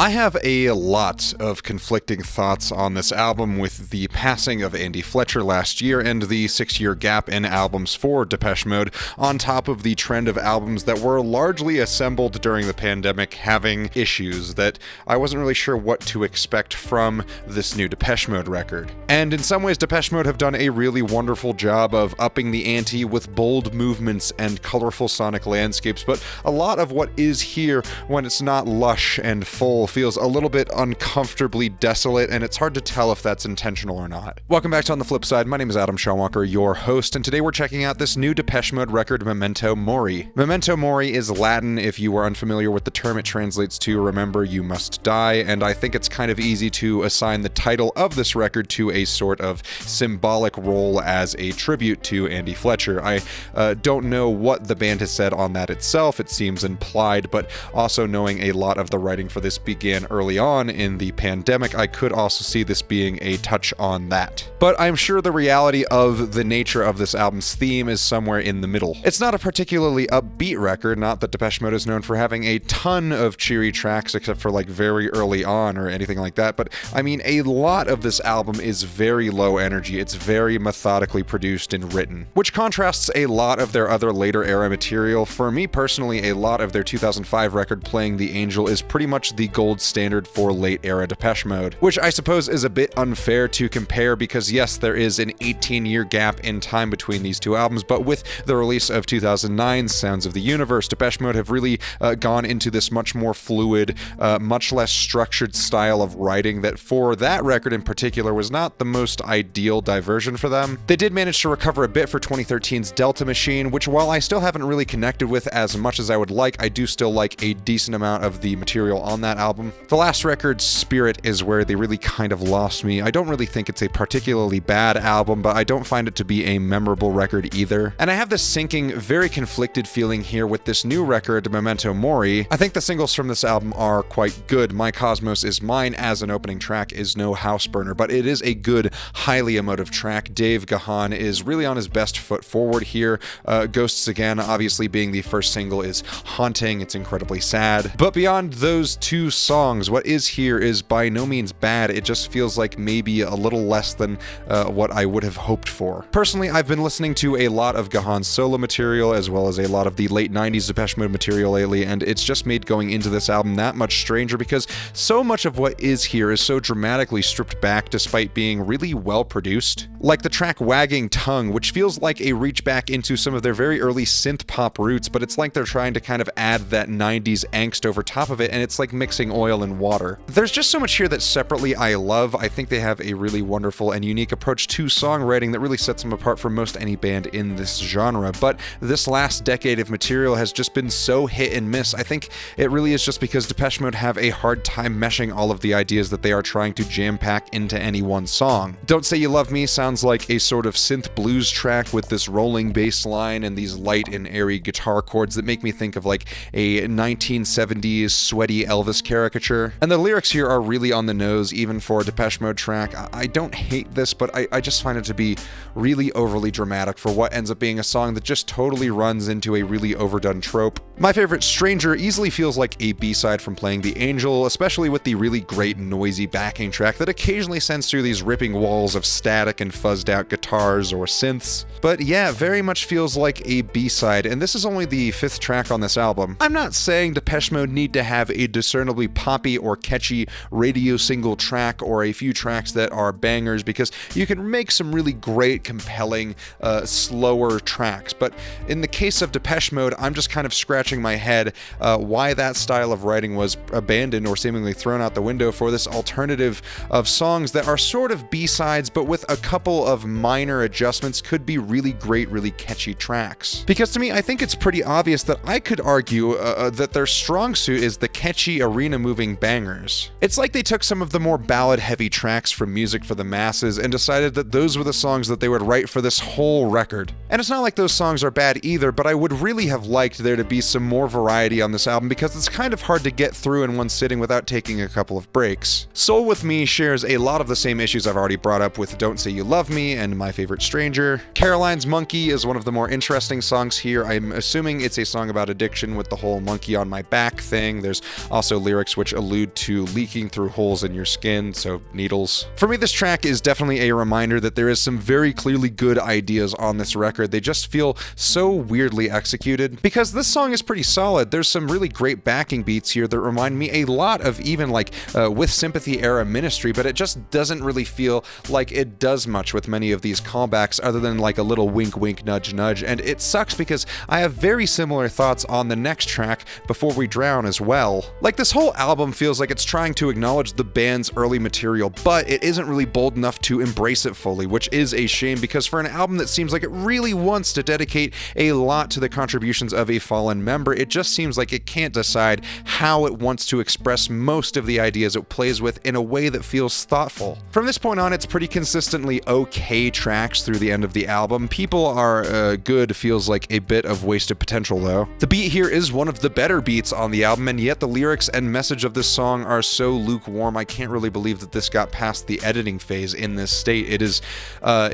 I have a lot of conflicting thoughts on this album with the passing of Andy Fletcher last year and the 6-year gap in albums for Depeche Mode, on top of the trend of albums that were largely assembled during the pandemic having issues that I wasn't really sure what to expect from this new Depeche Mode record. And in some ways, Depeche Mode have done a really wonderful job of upping the ante with bold movements and colorful sonic landscapes, but a lot of what is here, when it's not lush and full, feels a little bit uncomfortably desolate, and it's hard to tell if that's intentional or not. Welcome back to On the Flip Side. My name is Adam Shawalker, your host, and today we're checking out this new Depeche Mode record, Memento Mori. Memento Mori is Latin. If you are unfamiliar with the term, it translates to remember you must die, and I think it's kind of easy to assign the title of this record to a sort of symbolic role as a tribute to Andy Fletcher. I don't know what the band has said on that itself. It seems implied, but also knowing a lot of the writing for this began early on in the pandemic, I could also see this being a touch on that. But I'm sure the reality of the nature of this album's theme is somewhere in the middle. It's not a particularly upbeat record, not that Depeche Mode is known for having a ton of cheery tracks except for like very early on or anything like that, but I mean a lot of this album is very low energy. It's very methodically produced and written, which contrasts a lot of their other later era material. For me personally, a lot of their 2005 record Playing the Angel is pretty much the gold standard for late era Depeche Mode, which I suppose is a bit unfair to compare because yes, there is an 18-year gap in time between these two albums, but with the release of 2009's Sounds of the Universe, Depeche Mode have really gone into this much more fluid, much less structured style of writing that for that record in particular was not the most ideal diversion for them. They did manage to recover a bit for 2013's Delta Machine, which while I still haven't really connected with as much as I would like, I do still like a decent amount of the material on that album. The last record, Spirit, is where they really kind of lost me. I don't really think it's a particularly bad album, but I don't find it to be a memorable record either. And I have this sinking, very conflicted feeling here with this new record, Memento Mori. I think the singles from this album are quite good. My Cosmos Is Mine as an opening track is no house burner, but it is a good, highly emotive track. Dave Gahan is really on his best foot forward here. Ghosts Again, obviously being the first single, is haunting. It's incredibly sad. But beyond those two songs, what is here is by no means bad. It just feels like maybe a little less than what I would have hoped for. Personally, I've been listening to a lot of Gahan's solo material as well as a lot of the late 90s Depeche Mode material lately, and it's just made going into this album that much stranger because so much of what is here is so dramatically stripped back despite being really well produced. Like the track Wagging Tongue, which feels like a reach back into some of their very early synth pop roots, but it's like they're trying to kind of add that 90s angst over top of it, and it's like mixing oil and water. There's just so much here that separately I love. I think they have a really wonderful and unique approach to songwriting that really sets them apart from most any band in this genre, but this last decade of material has just been so hit and miss. I think it really is just because Depeche Mode have a hard time meshing all of the ideas that they are trying to jam-pack into any one song. Don't Say You Love Me sounds like a sort of synth blues track with this rolling bass line and these light and airy guitar chords that make me think of like a 1970s sweaty Elvis caricature. And the lyrics here are really on the nose, even for a Depeche Mode track. I don't hate this, but I just find it to be really overly dramatic for what ends up being a song that just totally runs into a really overdone trope. My favorite, Stranger, easily feels like a B-side from Playing the Angel, especially with the really great noisy backing track that occasionally sends through these ripping walls of static and fuzzed out guitars or synths. But yeah, very much feels like a B-side, and this is only the 5th track on this album. I'm not saying Depeche Mode need to have a discernibly poppy or catchy radio single track or a few tracks that are bangers, because you can make some really great, compelling, slower tracks. But in the case of Depeche Mode, I'm just kind of scratching my head why that style of writing was abandoned or seemingly thrown out the window for this alternative of songs that are sort of B-sides, but with a couple of minor adjustments could be really great, really catchy tracks. Because to me, I think it's pretty obvious that I could argue that their strong suit is the catchy, arena-moving bangers. It's like they took some of the more ballad-heavy tracks from Music for the Masses and decided that those were the songs that they would write for this whole record. And it's not like those songs are bad either, but I would really have liked there to be some some more variety on this album because it's kind of hard to get through in one sitting without taking a couple of breaks. Soul With Me shares a lot of the same issues I've already brought up with Don't Say You Love Me and My Favorite Stranger. Caroline's Monkey is one of the more interesting songs here. I'm assuming it's a song about addiction with the whole monkey on my back thing. There's also lyrics which allude to leaking through holes in your skin, so needles. For me, this track is definitely a reminder that there is some very clearly good ideas on this record. They just feel so weirdly executed. Because this song is pretty solid, there's some really great backing beats here that remind me a lot of even like With Sympathy era Ministry, but it just doesn't really feel like it does much with many of these callbacks other than like a little wink wink nudge nudge, and it sucks because I have very similar thoughts on the next track, Before We Drown, as well. Like, this whole album feels like it's trying to acknowledge the band's early material, but it isn't really bold enough to embrace it fully, which is a shame because for an album that seems like it really wants to dedicate a lot to the contributions of a fallen member, it just seems like it can't decide how it wants to express most of the ideas it plays with in a way that feels thoughtful. From this point on, it's pretty consistently okay tracks through the end of the album. People Are Good feels like a bit of wasted potential though. The beat here is one of the better beats on the album, and yet the lyrics and message of this song are so lukewarm. I can't really believe that this got past the editing phase in this state. It is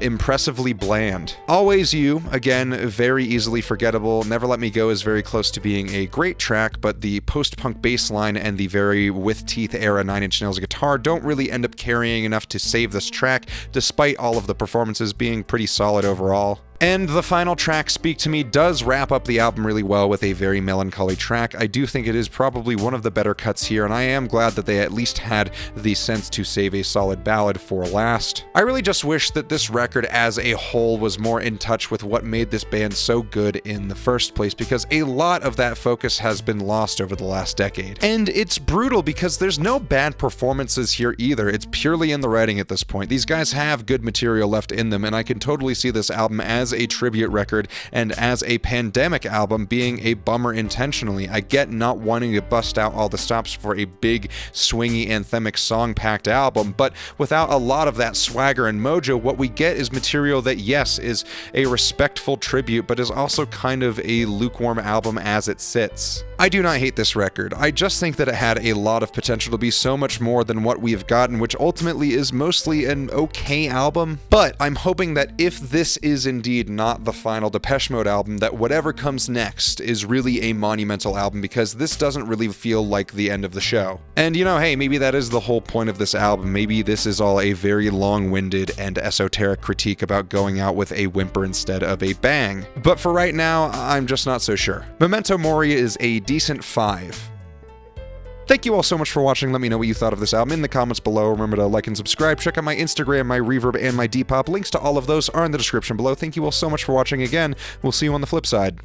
impressively bland. Always You, again, very easily forgettable. Never Let Me Go is very close to being a great track, but the post-punk bass line and the very With Teeth era Nine Inch Nails guitar don't really end up carrying enough to save this track, despite all of the performances being pretty solid overall. And the final track, Speak to Me, does wrap up the album really well with a very melancholy track. I do think it is probably one of the better cuts here, and I am glad that they at least had the sense to save a solid ballad for last. I really just wish that this record as a whole was more in touch with what made this band so good in the first place, because a lot of that focus has been lost over the last decade. And it's brutal because there's no bad performances here either. It's purely in the writing at this point. These guys have good material left in them, and I can totally see this album as a tribute record and as a pandemic album being a bummer intentionally. I get not wanting to bust out all the stops for a big, swingy, anthemic song-packed album, but without a lot of that swagger and mojo, what we get is material that, yes, is a respectful tribute, but is also kind of a lukewarm album as it sits. I do not hate this record. I just think that it had a lot of potential to be so much more than what we've gotten, which ultimately is mostly an okay album. But I'm hoping that if this is indeed not the final Depeche Mode album, that whatever comes next is really a monumental album, because this doesn't really feel like the end of the show. And you know, hey, maybe that is the whole point of this album. Maybe this is all a very long-winded and esoteric critique about going out with a whimper instead of a bang. But for right now, I'm just not so sure. Memento Mori is a decent 5. Thank you all so much for watching. Let me know what you thought of this album in the comments below. Remember to like and subscribe. Check out my Instagram, my Reverb, and my Depop. Links to all of those are in the description below. Thank you all so much for watching again. We'll see you on the flip side.